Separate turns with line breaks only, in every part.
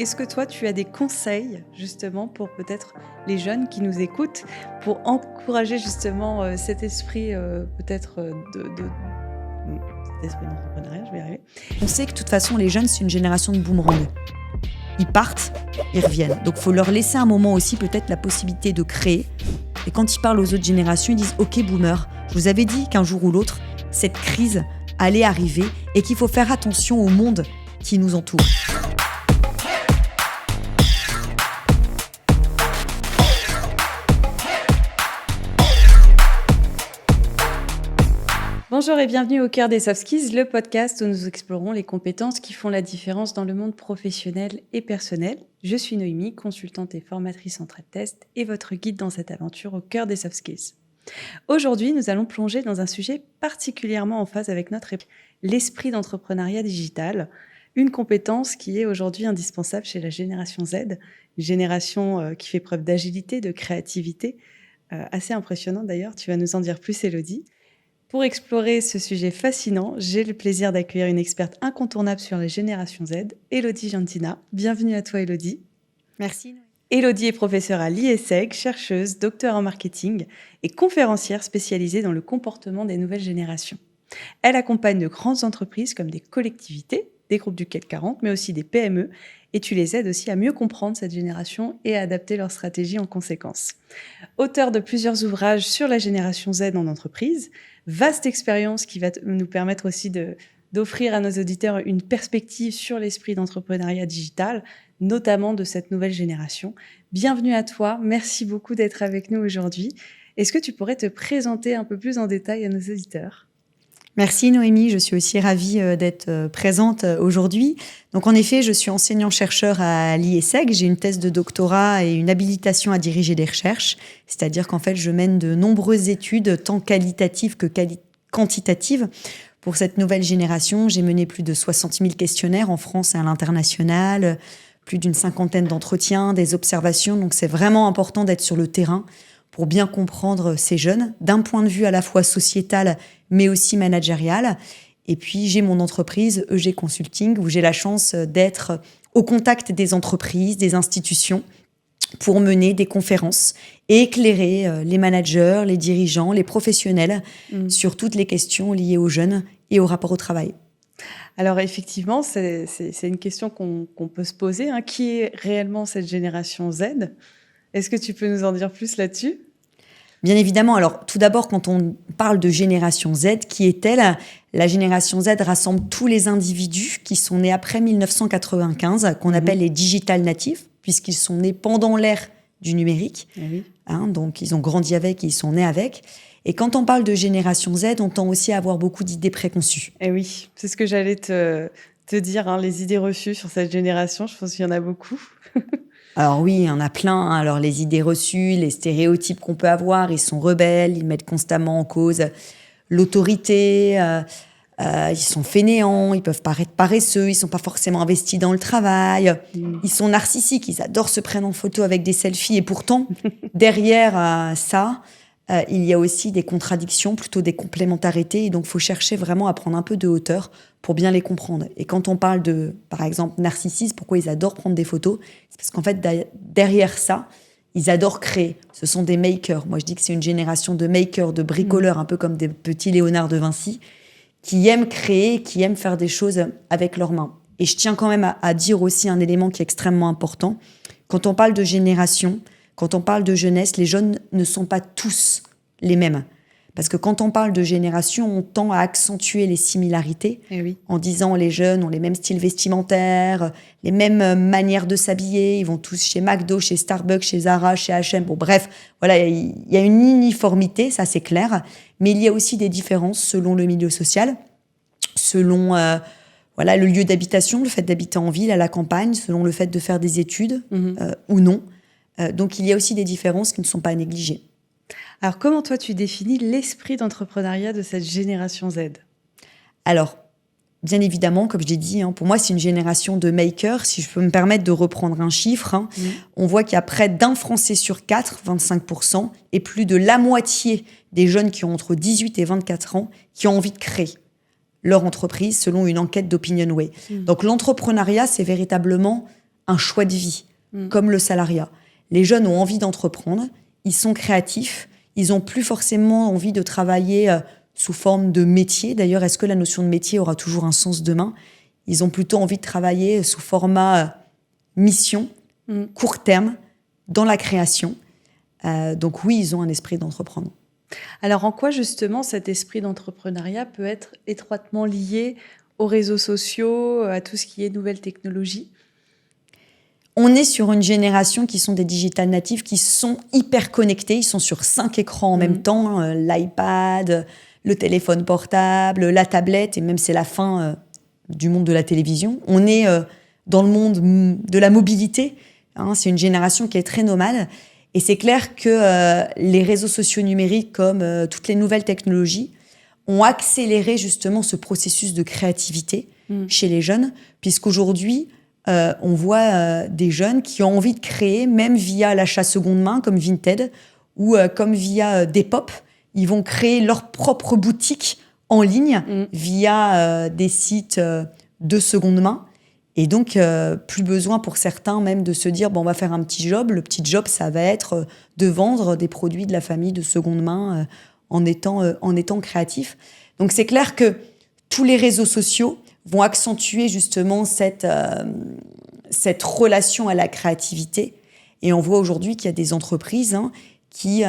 Est-ce que toi, tu as des conseils justement pour peut-être les jeunes qui nous écoutent, pour encourager justement cet esprit peut-être d'esprit d'entrepreneuriat, je vais y arriver.
On sait que de toute façon, les jeunes, c'est une génération de boomerang. Ils partent, ils reviennent. Donc, il faut leur laisser un moment aussi peut-être la possibilité de créer. Et quand ils parlent aux autres générations, ils disent « Ok, boomer, je vous avais dit qu'un jour ou l'autre, cette crise allait arriver et qu'il faut faire attention au monde qui nous entoure. »
Bonjour et bienvenue au Cœur des Soft Skills, le podcast où nous explorons les compétences qui font la différence dans le monde professionnel et personnel. Je suis Noémie, consultante et formatrice en trade test et votre guide dans cette aventure au cœur des soft skills. Aujourd'hui, nous allons plonger dans un sujet particulièrement en phase avec notre époque, l'esprit d'entrepreneuriat digital, une compétence qui est aujourd'hui indispensable chez la génération Z, une génération qui fait preuve d'agilité, de créativité, assez impressionnante d'ailleurs, tu vas nous en dire plus Élodie. Pour explorer ce sujet fascinant, j'ai le plaisir d'accueillir une experte incontournable sur les générations Z, Élodie Gentina. Bienvenue à toi Élodie.
Merci.
Élodie est professeure à l'IESEG, chercheuse, docteur en marketing et conférencière spécialisée dans le comportement des nouvelles générations. Elle accompagne de grandes entreprises comme des collectivités, des groupes du CAC 40, mais aussi des PME, et tu les aides aussi à mieux comprendre cette génération et à adapter leur stratégie en conséquence. Auteur de plusieurs ouvrages sur la génération Z en entreprise, vaste expérience qui va nous permettre aussi d'offrir à nos auditeurs une perspective sur l'esprit d'entrepreneuriat digital, notamment de cette nouvelle génération. Bienvenue à toi, merci beaucoup d'être avec nous aujourd'hui. Est-ce que tu pourrais te présenter un peu plus en détail à nos auditeurs ?
Merci Noémie, je suis aussi ravie d'être présente aujourd'hui. Donc en effet, je suis enseignant-chercheur à l'IESEG, j'ai une thèse de doctorat et une habilitation à diriger des recherches, c'est-à-dire qu'en fait je mène de nombreuses études, tant qualitatives que quantitatives. Pour cette nouvelle génération, j'ai mené plus de 60 000 questionnaires en France et à l'international, plus d'une 50aine d'entretiens, des observations, donc c'est vraiment important d'être sur le terrain pour bien comprendre ces jeunes, d'un point de vue à la fois sociétal, mais aussi managérial. Et puis, j'ai mon entreprise, EG Consulting, où j'ai la chance d'être au contact des entreprises, des institutions, pour mener des conférences et éclairer les managers, les dirigeants, les professionnels sur toutes les questions liées aux jeunes et au rapport au travail.
Alors effectivement, c'est une question qu'on peut se poser. Hein. Qui est réellement cette génération Z ? Est-ce que tu peux nous en dire plus là-dessus ?
Bien évidemment. Alors, tout d'abord, quand on parle de génération Z, qui est-elle ? La génération Z rassemble tous les individus qui sont nés après 1995, qu'on appelle les digital natifs, puisqu'ils sont nés pendant l'ère du numérique.
Oui.
Donc, ils ont grandi avec et ils sont nés avec. Et quand on parle de génération Z, on tend aussi à avoir beaucoup d'idées préconçues.
Eh oui, c'est ce que j'allais te dire, hein, les idées reçues sur cette génération. Je pense qu'il y en a beaucoup.
Alors oui, il y en a plein. Alors les idées reçues, les stéréotypes qu'on peut avoir, ils sont rebelles, ils mettent constamment en cause l'autorité, ils sont fainéants, ils peuvent paraître paresseux, ils ne sont pas forcément investis dans le travail, ils sont narcissiques, ils adorent se prendre en photo avec des selfies. Et pourtant, derrière ça, il y a aussi des contradictions, plutôt des complémentarités. Et donc, il faut chercher vraiment à prendre un peu de hauteur pour bien les comprendre. Et quand on parle de, par exemple, narcissisme, pourquoi ils adorent prendre des photos ? C'est parce qu'en fait, derrière ça, ils adorent créer. Ce sont des makers. Moi, je dis que c'est une génération de makers, de bricoleurs, un peu comme des petits Léonard de Vinci, qui aiment créer, qui aiment faire des choses avec leurs mains. Et je tiens quand même à dire aussi un élément qui est extrêmement important. Quand on parle de génération, quand on parle de jeunesse, les jeunes ne sont pas tous les mêmes. Parce que quand on parle de génération, on tend à accentuer les similarités en disant les jeunes ont les mêmes styles vestimentaires, les mêmes manières de s'habiller, ils vont tous chez McDo, chez Starbucks, chez Zara, chez H&M. Bon, bref, voilà, il y a une uniformité, ça c'est clair, mais il y a aussi des différences selon le milieu social, selon le lieu d'habitation, le fait d'habiter en ville, à la campagne, selon le fait de faire des études ou non. Donc il y a aussi des différences qui ne sont pas négligées.
Alors, comment toi, tu définis l'esprit d'entrepreneuriat de cette génération Z ?
Alors, bien évidemment, comme je l'ai dit, pour moi, c'est une génération de makers. Si je peux me permettre de reprendre un chiffre, on voit qu'il y a près d'un Français sur 4, 25%, et plus de la moitié des jeunes qui ont entre 18 et 24 ans qui ont envie de créer leur entreprise, selon une enquête d'OpinionWay. Donc, l'entrepreneuriat, c'est véritablement un choix de vie, comme le salariat. Les jeunes ont envie d'entreprendre, ils sont créatifs, ils n'ont plus forcément envie de travailler sous forme de métier. D'ailleurs, est-ce que la notion de métier aura toujours un sens demain ? Ils ont plutôt envie de travailler sous format mission, court terme, dans la création. Donc oui, ils ont un esprit d'entreprendre.
Alors en quoi justement cet esprit d'entrepreneuriat peut être étroitement lié aux réseaux sociaux, à tout ce qui est nouvelles technologies ?
On est sur une génération qui sont des digital natives, qui sont hyper connectés. Ils sont sur 5 écrans en même temps, l'iPad, le téléphone portable, la tablette, et même c'est la fin du monde de la télévision. On est dans le monde de la mobilité. C'est une génération qui est très nomade. Et c'est clair que les réseaux sociaux numériques, comme toutes les nouvelles technologies, ont accéléré justement ce processus de créativité chez les jeunes, puisqu'aujourd'hui, on voit des jeunes qui ont envie de créer, même via l'achat seconde main, comme Vinted, ou comme via Depop. Ils vont créer leur propre boutique en ligne via des sites de seconde main. Et donc, plus besoin pour certains même de se dire, bon, on va faire un petit job. Le petit job, ça va être de vendre des produits de la famille de seconde main en étant créatif. Donc, c'est clair que tous les réseaux sociaux vont accentuer justement cette relation à la créativité. Et on voit aujourd'hui qu'il y a des entreprises qui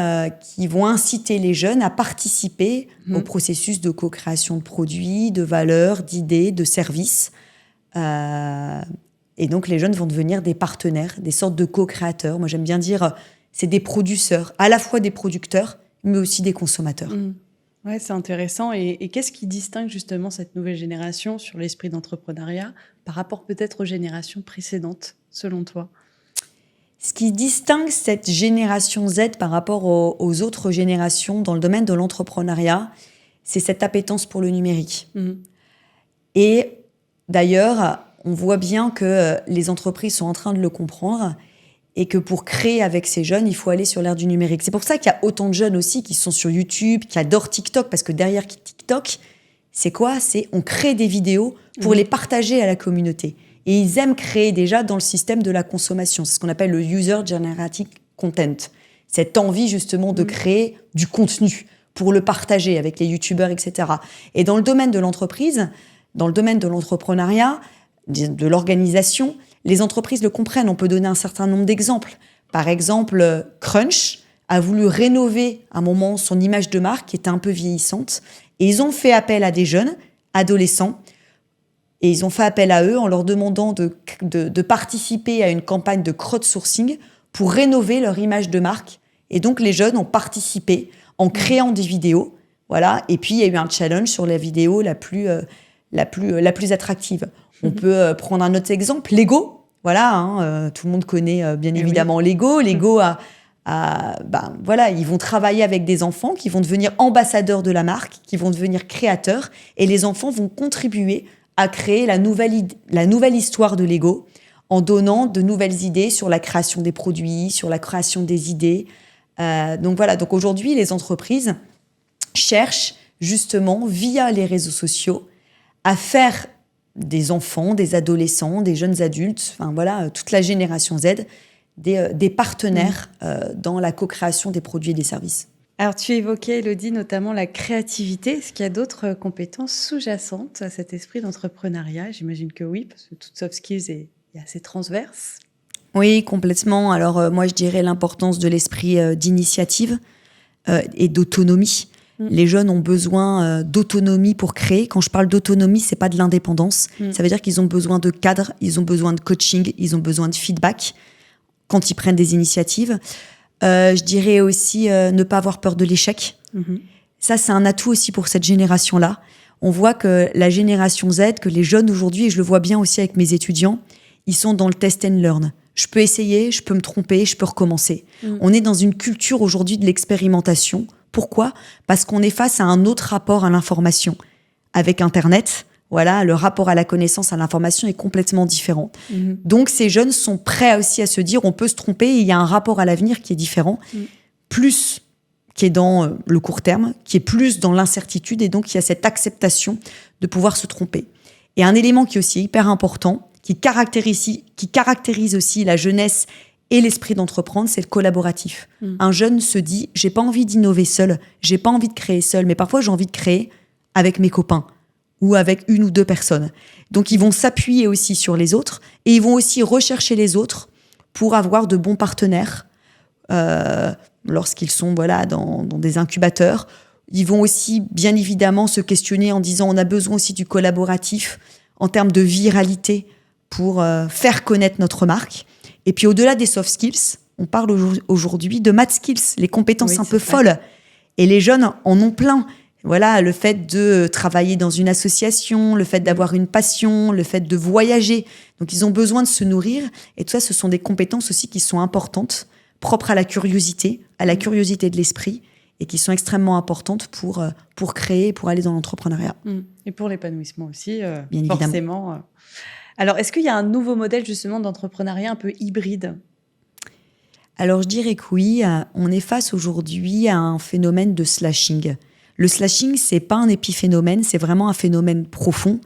vont inciter les jeunes à participer au processus de co-création de produits, de valeurs, d'idées, de services. Et donc, les jeunes vont devenir des partenaires, des sortes de co-créateurs. Moi, j'aime bien dire, c'est des producteurs, à la fois des producteurs, mais aussi des consommateurs.
Ouais, c'est intéressant. Et qu'est-ce qui distingue justement cette nouvelle génération sur l'esprit d'entrepreneuriat par rapport peut-être aux générations précédentes, selon toi ?
Ce qui distingue cette génération Z par rapport aux autres générations dans le domaine de l'entrepreneuriat, c'est cette appétence pour le numérique. Et d'ailleurs, on voit bien que les entreprises sont en train de le comprendre et que pour créer avec ces jeunes, il faut aller sur l'ère du numérique. C'est pour ça qu'il y a autant de jeunes aussi qui sont sur YouTube, qui adorent TikTok, parce que derrière TikTok, c'est quoi ? C'est on crée des vidéos pour les partager à la communauté. Et ils aiment créer déjà dans le système de la consommation. C'est ce qu'on appelle le user-generated content. Cette envie justement de créer du contenu pour le partager avec les youtubeurs, etc. Et dans le domaine de l'entreprise, dans le domaine de l'entrepreneuriat, de l'organisation, les entreprises le comprennent. On peut donner un certain nombre d'exemples. Par exemple, Crunch a voulu rénover à un moment son image de marque qui était un peu vieillissante. Et ils ont fait appel à des jeunes, adolescents, et ils ont fait appel à eux en leur demandant de participer à une campagne de crowdsourcing pour rénover leur image de marque. Et donc, les jeunes ont participé en créant des vidéos. Voilà. Et puis, il y a eu un challenge sur la vidéo la plus attractive. On peut prendre un autre exemple, Lego. Voilà, tout le monde connaît bien évidemment Lego. Lego ils vont travailler avec des enfants qui vont devenir ambassadeurs de la marque, qui vont devenir créateurs. Et les enfants vont contribuer à créer la nouvelle histoire de Lego en donnant de nouvelles idées sur la création des produits, sur la création des idées. Donc aujourd'hui, les entreprises cherchent justement, via les réseaux sociaux, à faire des enfants, des adolescents, des jeunes adultes, toute la génération Z, des partenaires dans la co-création des produits et des services.
Alors, tu évoquais, Élodie, notamment la créativité. Est-ce qu'il y a d'autres compétences sous-jacentes à cet esprit d'entrepreneuriat ? J'imagine que oui, parce que toute soft skills est assez transverse.
Oui, complètement. Alors, moi, je dirais l'importance de l'esprit d'initiative et d'autonomie. Les jeunes ont besoin d'autonomie pour créer. Quand je parle d'autonomie, c'est pas de l'indépendance. Ça veut dire qu'ils ont besoin de cadre, ils ont besoin de coaching, ils ont besoin de feedback quand ils prennent des initiatives. Je dirais aussi ne pas avoir peur de l'échec. Ça, c'est un atout aussi pour cette génération-là. On voit que la génération Z, que les jeunes aujourd'hui, et je le vois bien aussi avec mes étudiants, ils sont dans le test and learn. Je peux essayer, je peux me tromper, je peux recommencer. On est dans une culture aujourd'hui de l'expérimentation. Pourquoi ? Parce qu'on est face à un autre rapport à l'information. Avec Internet, le rapport à la connaissance, à l'information est complètement différent. Donc, ces jeunes sont prêts aussi à se dire on peut se tromper et il y a un rapport à l'avenir qui est différent, plus qui est dans le court terme, qui est plus dans l'incertitude, et donc il y a cette acceptation de pouvoir se tromper. Et un élément qui est aussi hyper important, qui caractérise aussi la jeunesse et l'esprit d'entreprendre, c'est le collaboratif. Un jeune se dit, j'ai pas envie d'innover seul, j'ai pas envie de créer seul, mais parfois j'ai envie de créer avec mes copains ou avec une ou deux personnes. Donc ils vont s'appuyer aussi sur les autres et ils vont aussi rechercher les autres pour avoir de bons partenaires lorsqu'ils sont dans des incubateurs. Ils vont aussi bien évidemment se questionner en disant on a besoin aussi du collaboratif en termes de viralité pour faire connaître notre marque. Et puis au-delà des soft skills, on parle aujourd'hui de math skills, les compétences un peu folles. Et les jeunes en ont plein. Voilà, le fait de travailler dans une association, le fait d'avoir une passion, le fait de voyager. Donc ils ont besoin de se nourrir. Et tout ça, ce sont des compétences aussi qui sont importantes, propres à la curiosité de l'esprit, et qui sont extrêmement importantes pour créer, pour aller dans l'entrepreneuriat.
Et pour l'épanouissement aussi,
bien
forcément.
Évidemment.
Alors, est-ce qu'il y a un nouveau modèle justement d'entrepreneuriat un peu hybride ?
Alors, je dirais que oui. On est face aujourd'hui à un phénomène de slashing. Le slashing, c'est pas un épiphénomène, c'est vraiment un phénomène profond.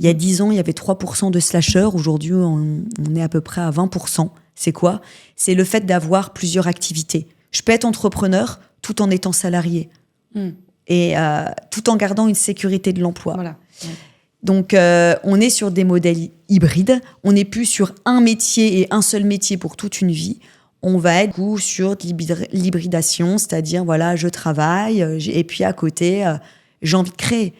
Il y a 10 ans, il y avait 3% de slasheurs. Aujourd'hui, on est à peu près à 20%. C'est quoi ? C'est le fait d'avoir plusieurs activités. Je peux être entrepreneur tout en étant salarié. Et tout en gardant une sécurité de l'emploi.
Voilà. Ouais.
Donc, on est sur des modèles hybrides. On n'est plus sur un métier et un seul métier pour toute une vie. On va être sur l'hybridation, c'est-à-dire, je travaille et puis à côté, j'ai envie de créer.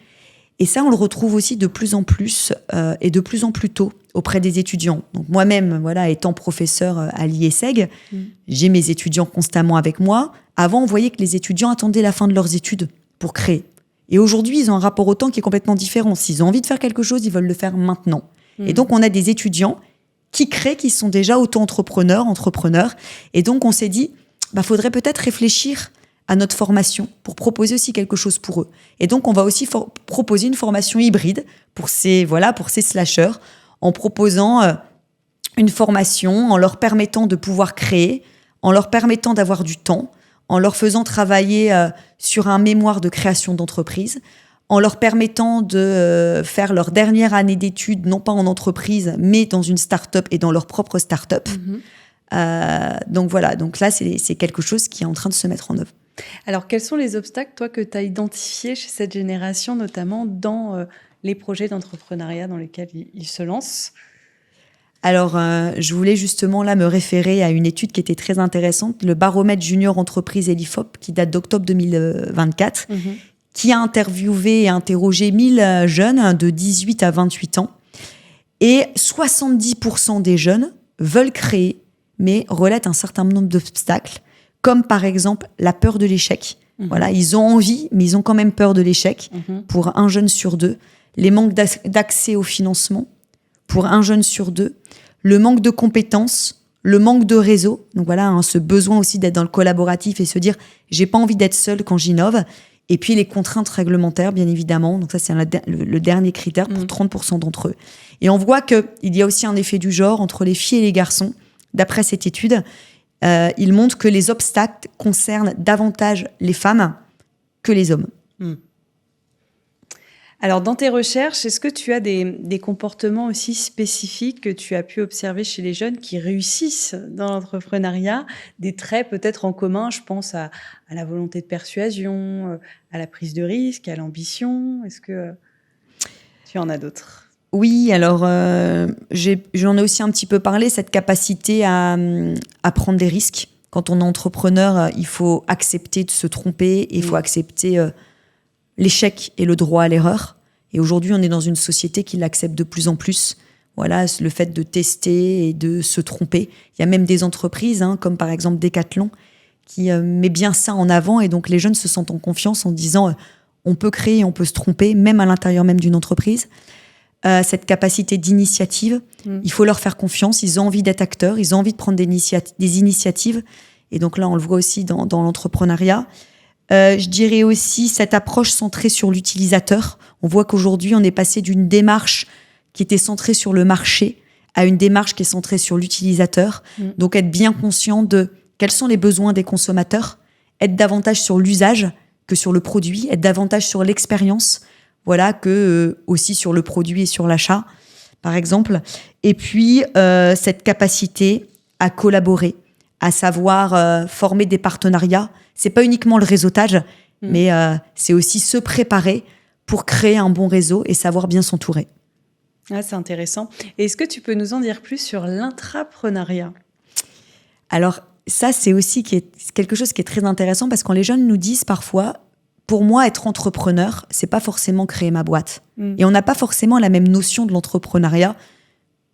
Et ça, on le retrouve aussi de plus en plus et de plus en plus tôt auprès des étudiants. Donc, moi-même, étant professeur à l'IESEG, j'ai mes étudiants constamment avec moi. Avant, on voyait que les étudiants attendaient la fin de leurs études pour créer. Et aujourd'hui, ils ont un rapport au temps qui est complètement différent. S'ils ont envie de faire quelque chose, ils veulent le faire maintenant. Et donc, on a des étudiants qui créent, qui sont déjà auto-entrepreneurs. Et donc, on s'est dit, faudrait peut-être réfléchir à notre formation pour proposer aussi quelque chose pour eux. Et donc, on va aussi proposer une formation hybride pour ces slasheurs, en proposant une formation, en leur permettant de pouvoir créer, en leur permettant d'avoir du temps, en leur faisant travailler sur un mémoire de création d'entreprise, en leur permettant de faire leur dernière année d'études, non pas en entreprise, mais dans une start-up et dans leur propre start-up. Donc là, c'est quelque chose qui est en train de se mettre en œuvre.
Alors, quels sont les obstacles, toi, que tu as identifiés chez cette génération, notamment dans les projets d'entrepreneuriat dans lesquels ils se lancent ?
Alors, je voulais justement là me référer à une étude qui était très intéressante, le baromètre junior entreprise et l'IFOP, qui date d'octobre 2024, qui a interviewé et interrogé 1000 jeunes de 18 à 28 ans. Et 70% des jeunes veulent créer, mais relatent un certain nombre d'obstacles, comme par exemple la peur de l'échec. Ils ont envie, mais ils ont quand même peur de l'échec. Pour un jeune sur deux, les manques d'accès au financement, pour un jeune sur deux, le manque de compétences, le manque de réseau. Donc ce besoin aussi d'être dans le collaboratif et se dire j'ai pas envie d'être seul quand j'innove. Et puis les contraintes réglementaires, bien évidemment. Donc ça, c'est le dernier critère pour 30% d'entre eux. Et on voit qu'il y a aussi un effet du genre entre les filles et les garçons. D'après cette étude, il montre que les obstacles concernent davantage les femmes que les hommes.
Alors, dans tes recherches, est-ce que tu as des comportements aussi spécifiques que tu as pu observer chez les jeunes qui réussissent dans l'entrepreneuriat, des traits peut-être en commun, je pense à la volonté de persuasion, à la prise de risque, à l'ambition. Est-ce que tu en as d'autres ?
Oui, alors j'en ai aussi un petit peu parlé, cette capacité à prendre des risques. Quand on est entrepreneur, il faut accepter de se tromper et il faut accepter l'échec et le droit à l'erreur. Et aujourd'hui, on est dans une société qui l'accepte de plus en plus. Le fait de tester et de se tromper. Il y a même des entreprises, comme par exemple Decathlon, qui met bien ça en avant. Et donc, les jeunes se sentent en confiance en disant on peut créer, on peut se tromper, même à l'intérieur même d'une entreprise. Cette capacité d'initiative, il faut leur faire confiance. Ils ont envie d'être acteurs, ils ont envie de prendre des initiatives. Et donc là, on le voit aussi dans l'entrepreneuriat. Je dirais aussi cette approche centrée sur l'utilisateur. On voit qu'aujourd'hui, on est passé d'une démarche qui était centrée sur le marché à une démarche qui est centrée sur l'utilisateur. Donc, être bien conscient de quels sont les besoins des consommateurs, être davantage sur l'usage que sur le produit, être davantage sur l'expérience, que aussi sur le produit et sur l'achat. par exemple. Et puis, cette capacité à collaborer, à savoir former des partenariats. C'est pas uniquement le réseautage, mais c'est aussi se préparer pour créer un bon réseau et savoir bien s'entourer.
Ah, c'est intéressant. Et est-ce que tu peux nous en dire plus sur l'intrapreneuriat ?
Alors, ça, c'est aussi quelque chose qui est très intéressant parce que quand les jeunes nous disent parfois, pour moi, être entrepreneur, c'est pas forcément créer ma boîte. Et on n'a pas forcément la même notion de l'entrepreneuriat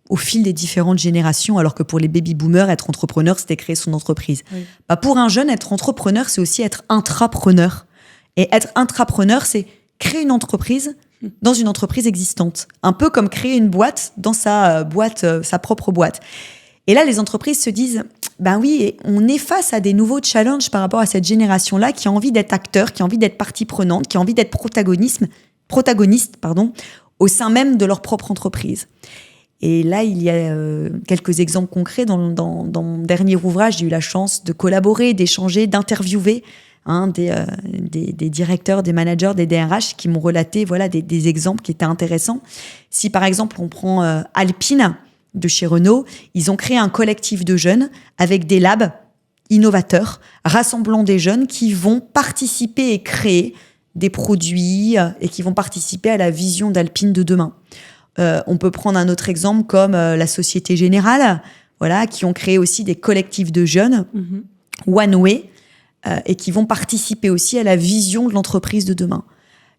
au fil des différentes générations, alors que pour les baby-boomers, être entrepreneur, c'était créer son entreprise. Oui. Pour un jeune, être entrepreneur, c'est aussi être intrapreneur. Et être intrapreneur, c'est créer une entreprise dans une entreprise existante. Un peu comme créer une boîte dans sa propre boîte. Et là, les entreprises se disent, ben oui, on est face à des nouveaux challenges par rapport à cette génération-là qui a envie d'être acteur, qui a envie d'être partie prenante, qui a envie d'être protagoniste, au sein même de leur propre entreprise. Et là, il y a quelques exemples concrets. Dans mon dernier ouvrage, j'ai eu la chance de collaborer, d'échanger, d'interviewer des directeurs, des managers, des DRH qui m'ont relaté des exemples qui étaient intéressants. Si par exemple, on prend Alpine de chez Renault, ils ont créé un collectif de jeunes avec des labs innovateurs, rassemblant des jeunes qui vont participer et créer des produits et qui vont participer à la vision d'Alpine de demain. On peut prendre un autre exemple comme la Société Générale, qui ont créé aussi des collectifs de jeunes, One Way, et qui vont participer aussi à la vision de l'entreprise de demain.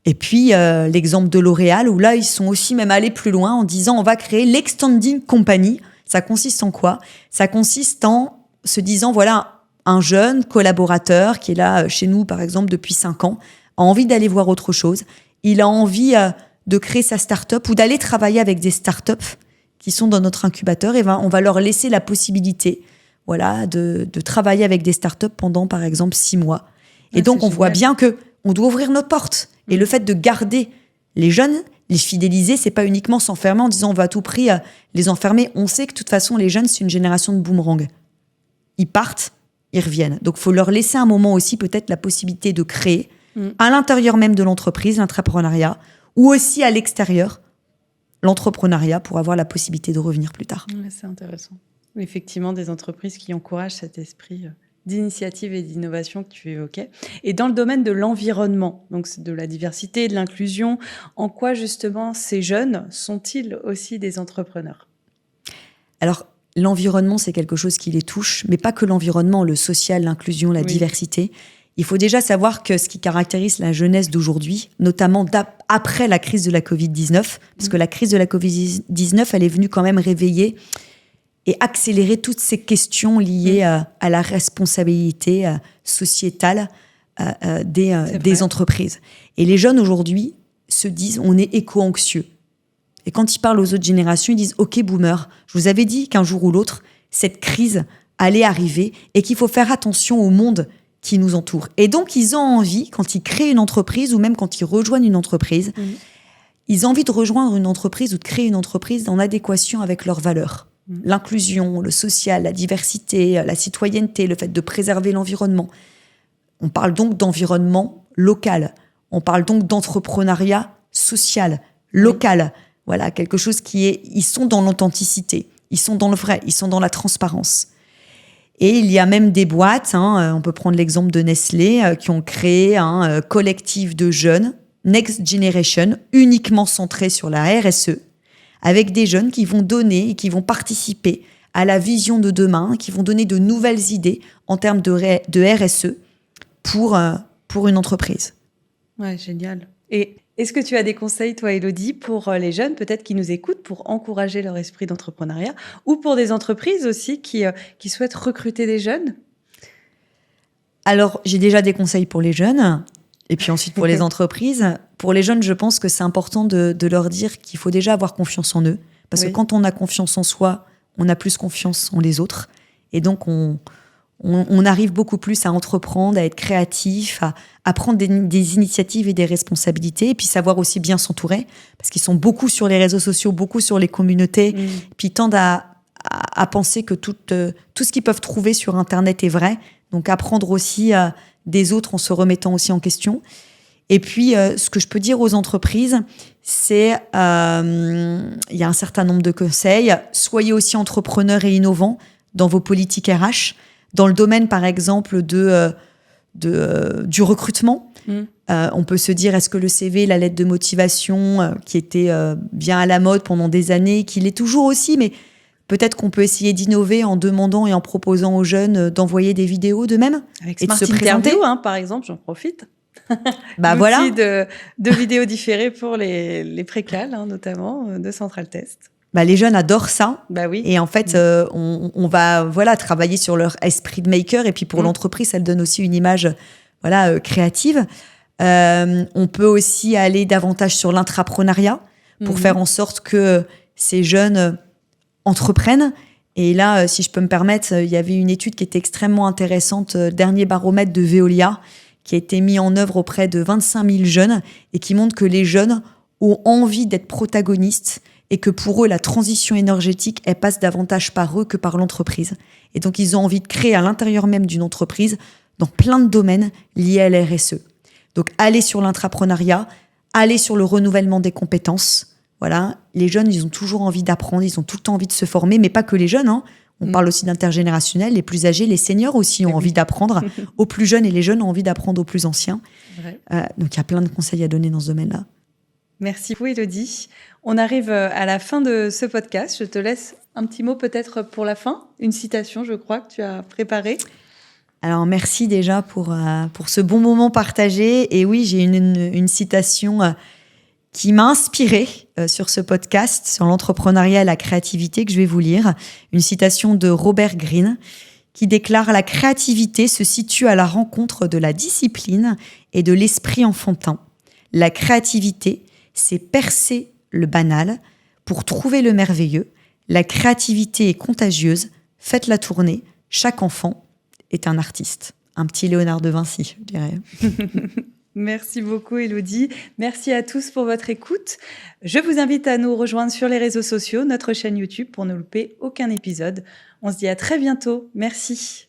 Et puis, l'exemple de L'Oréal, où là, ils sont aussi même allés plus loin en disant on va créer l'Extending Company. Ça consiste en quoi ? Ça consiste en se disant, voilà, un jeune collaborateur qui est là chez nous, par exemple, depuis 5 ans, a envie d'aller voir autre chose. Il a envie de créer sa start-up ou d'aller travailler avec des start-up qui sont dans notre incubateur. Et on va leur laisser la possibilité de travailler avec des start-up pendant, par exemple, 6 mois. Et donc, on voit bien qu'on doit ouvrir nos portes. Et le fait de garder les jeunes, les fidéliser, c'est pas uniquement s'enfermer en disant on va à tout prix les enfermer. On sait que de toute façon, les jeunes, c'est une génération de boomerang. Ils partent, ils reviennent. Donc, il faut leur laisser un moment aussi peut-être la possibilité de créer à l'intérieur même de l'entreprise, l'entrepreneuriat, ou aussi à l'extérieur, l'entrepreneuriat pour avoir la possibilité de revenir plus tard.
Ouais, c'est intéressant. Effectivement, des entreprises qui encouragent cet esprit d'initiative et d'innovation que tu évoquais. Et dans le domaine de l'environnement, donc de la diversité, de l'inclusion, en quoi justement ces jeunes sont-ils aussi des entrepreneurs ?
Alors, l'environnement, c'est quelque chose qui les touche, mais pas que l'environnement, le social, l'inclusion, la diversité. Il faut déjà savoir que ce qui caractérise la jeunesse d'aujourd'hui, notamment après la crise de la Covid-19, parce que la crise de la Covid-19, elle est venue quand même réveiller et accélérer toutes ces questions liées à la responsabilité sociétale des entreprises. Et les jeunes aujourd'hui se disent, on est éco-anxieux. Et quand ils parlent aux autres générations, ils disent, OK, boomer, je vous avais dit qu'un jour ou l'autre, cette crise allait arriver et qu'il faut faire attention au monde qui nous entoure. Et donc, ils ont envie, quand ils créent une entreprise ou même quand ils rejoignent une entreprise, ils ont envie de rejoindre une entreprise ou de créer une entreprise en adéquation avec leurs valeurs. L'inclusion, le social, la diversité, la citoyenneté, le fait de préserver l'environnement. On parle donc d'environnement local. On parle donc d'entrepreneuriat social, local. Voilà, quelque chose qui est... Ils sont dans l'authenticité, ils sont dans le vrai, ils sont dans la transparence. Et il y a même des boîtes, on peut prendre l'exemple de Nestlé, qui ont créé un collectif de jeunes, Next Generation, uniquement centré sur la RSE, avec des jeunes qui vont donner et qui vont participer à la vision de demain, qui vont donner de nouvelles idées en termes de RSE pour une entreprise.
Ouais, génial. Et est-ce que tu as des conseils, toi, Élodie, pour les jeunes, peut-être qui nous écoutent, pour encourager leur esprit d'entrepreneuriat, ou pour des entreprises aussi qui souhaitent recruter des jeunes ?
Alors, j'ai déjà des conseils pour les jeunes. Et puis ensuite, pour les entreprises, pour les jeunes, je pense que c'est important de leur dire qu'il faut déjà avoir confiance en eux. Parce que quand on a confiance en soi, on a plus confiance en les autres. Et donc, on arrive beaucoup plus à entreprendre, à être créatif, à prendre des initiatives et des responsabilités. Et puis savoir aussi bien s'entourer. Parce qu'ils sont beaucoup sur les réseaux sociaux, beaucoup sur les communautés. Puis ils tendent à penser que tout ce qu'ils peuvent trouver sur Internet est vrai. Donc apprendre aussi des autres en se remettant aussi en question. Et puis, ce que je peux dire aux entreprises, c'est il y a un certain nombre de conseils. Soyez aussi entrepreneurs et innovants dans vos politiques RH. Dans le domaine, par exemple, du recrutement, on peut se dire, est-ce que le CV, la lettre de motivation, qui était bien à la mode pendant des années, qui l'est toujours aussi, mais peut-être qu'on peut essayer d'innover en demandant et en proposant aux jeunes d'envoyer des vidéos d'eux-mêmes
avec
et de
Smart
se présenter.
Interview, par exemple, j'en profite.
Voilà.
de vidéos différées pour les précales, notamment de Central Test.
Les jeunes adorent ça.
Oui.
Et en fait, on va travailler sur leur esprit de maker. Et puis pour l'entreprise, ça donne aussi une image créative. On peut aussi aller davantage sur l'intrapreneuriat pour faire en sorte que ces jeunes entreprennent. Et là, si je peux me permettre, il y avait une étude qui était extrêmement intéressante, dernier baromètre de Veolia, qui a été mis en œuvre auprès de 25 000 jeunes et qui montre que les jeunes ont envie d'être protagonistes et que pour eux, la transition énergétique, elle passe davantage par eux que par l'entreprise. Et donc, ils ont envie de créer à l'intérieur même d'une entreprise, dans plein de domaines liés à la RSE. Donc, allez sur l'intrapreneuriat, allez sur le renouvellement des compétences. Voilà, les jeunes, ils ont toujours envie d'apprendre, ils ont tout le temps envie de se former, mais pas que les jeunes, On parle aussi d'intergénérationnel, les plus âgés, les seniors aussi ont envie d'apprendre aux plus jeunes et les jeunes ont envie d'apprendre aux plus anciens. Donc, il y a plein de conseils à donner dans ce domaine-là.
Merci beaucoup, Élodie. On arrive à la fin de ce podcast. Je te laisse un petit mot peut-être pour la fin. Une citation, je crois, que tu as préparée.
Alors, merci déjà pour ce bon moment partagé. Et oui, j'ai une citation qui m'a inspirée sur ce podcast, sur l'entrepreneuriat et la créativité, que je vais vous lire. Une citation de Robert Greene qui déclare « La créativité se situe à la rencontre de la discipline et de l'esprit enfantin. La créativité, c'est percer le banal pour trouver le merveilleux. La créativité est contagieuse. Faites-la tourner. Chaque enfant est un artiste. » Un petit Léonard de Vinci, je dirais.
Merci beaucoup, Élodie. Merci à tous pour votre écoute. Je vous invite à nous rejoindre sur les réseaux sociaux, notre chaîne YouTube, pour ne louper aucun épisode. On se dit à très bientôt. Merci.